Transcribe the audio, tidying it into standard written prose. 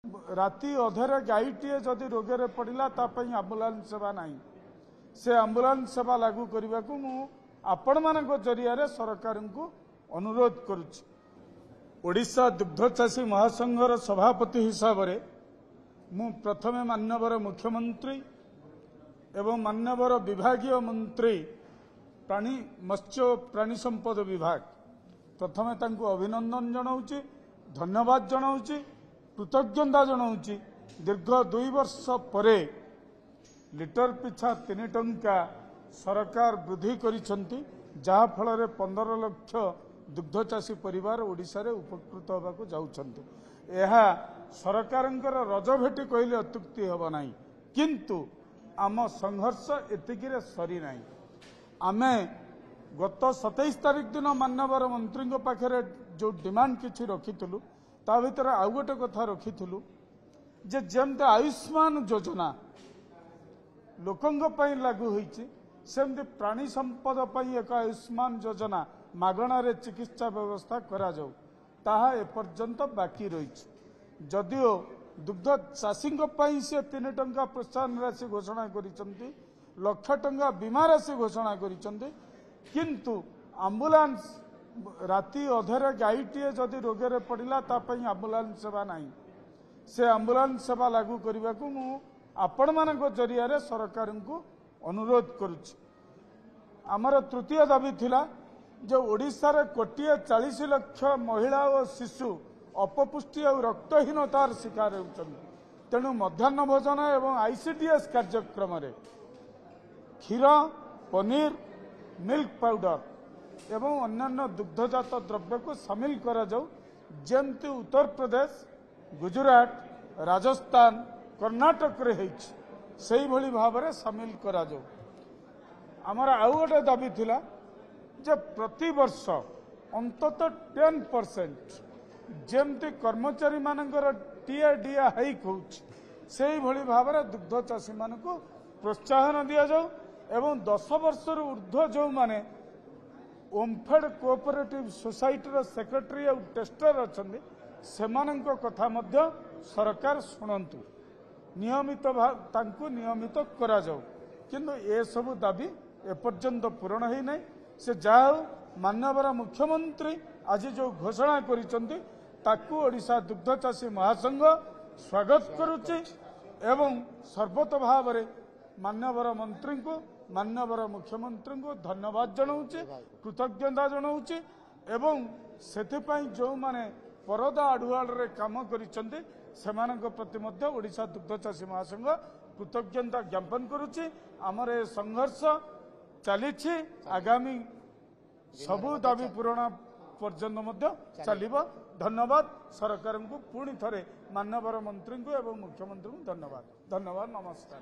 राति अधेरे गाईटीए जदि रोगे पड़ा तापाई आंबुलांस सेवा ना से आंबुलांस सेवा लागू करने को आपण मान जरिया सरकार को अनुरोध करुच्ची। ओडिशा दुग्ध चाषी महासंघर सभापति हिसाब से मु प्रथमे माननीय मुख्यमंत्री एवं माननीय विभागीय मंत्री प्राणी मत्स्य और प्राणी संपद विभाग प्रथमे तांको अभिनंदन जनाऊँगी, धन्यवाद जनाऊँगी, कृतज्ञता जनाऊँगी। दीर्घ 2 वर्ष परे लिटर पिछा 3 टंका सरकार वृद्धि करिसंती, जहा फल 15 लाख दुग्ध चाषी परिवार ओडिशा रे उपकृत होबाको जाउछंती। एहा सरकारंकर रजभेटी कहले अत्युक्ति होबा नाही, किंतु आम संघर्ष एतिकिरे सरी नाही। आमे गत 27 तारिख दिन माननीय मंत्री पाखे जो डिमांड किछि रखिथिलु ता भीतर आउ गोटे कथा रखिथिलु जे जेमते आयुष्मान योजना लोकंग पई लागू होईछि सेमते प्राणी संपद पई एक आयुष्मान योजना मागणा रे चिकित्सा व्यवस्था करा जाऊ, ताहा एपर्यंत बाकी रही। जदिओ दुग्ध चाषी से 3 टंका प्रोत्साहन राशि घोषणा करिसंती, लक्ष टंका बीमा राशि घोषणा करिसंती, किंतु आंबुलांस राति अधेरे गाईटीए जदि रोगे पड़ा तापाई आंबुलांस सेवा ना से आंबुलांस सेवा लागू करने को आपण मान जरिया सरकार को अनुरोध करुच्ची। आमर तृतीय दाबी थिला जो ओडिशा रे 1,40,00,000 महिला और शिशु अपपुष्टि और रक्तहीनतार शिकार होउछन। तेणु मध्याह्न भोजन एवं आईसीडीएस कार्यक्रम रे क्षीर, पनीर, मिल्क पाउडर एवं अन्यान्य दुग्धजात द्रव्य को सामिल करा जाऊ, जेमती उत्तर प्रदेश, गुजरात, राजस्थान, कर्नाटक रे हेछि सेही भली भाव रे सामिल करा जाऊ। आमर आउ गोटे दाबी थिला जे प्रति वर्ष अंतत 10% जेमती कर्मचारी मानकर टीए हाइक होछि सेही भली भाव रे दुग्ध चाषी मान को प्रोत्साहन दिया जाऊ एवं 10 वर्ष ऊर्ध्व जो माने ओमफेड कोऑपरेटिव सोसाइटी रो सेक्रेटरी और टेस्टर अछंदी सेमानंको कथा मध्य सरकार सुनंतु, नियमित तांको नियमित करा जाऊ। किंतु ए सब दाबी एपर्यंत पूरण होई नै। से जाओ माननीय मुख्यमंत्री आज जो घोषणा करिसंती ताकू ओडिशा दुग्ध चाषी महासंघ स्वागत करुच्ची एवं सर्वत भाव में माननीय मंत्री को माननीय मुख्यमंत्री को धन्यवाद जनाऊँगी, कृतज्ञता जनाऊँगी एवं सेथिपाई जो माने परदा आडुआल रे काम करिसंती सेमानक प्रति मध्य ओडिशा दुग्ध चाषी महासंघ कृतज्ञता ज्ञापन करुच्ची। आमर ए संघर्ष चलीछि, आगामी सबु दाबी पूरण पर्यंत मध्य चलिबो। धन्यवाद सरकार को पुणी थरे माननीय मंत्री को एवं मुख्यमंत्री को धन्यवाद। नमस्कार।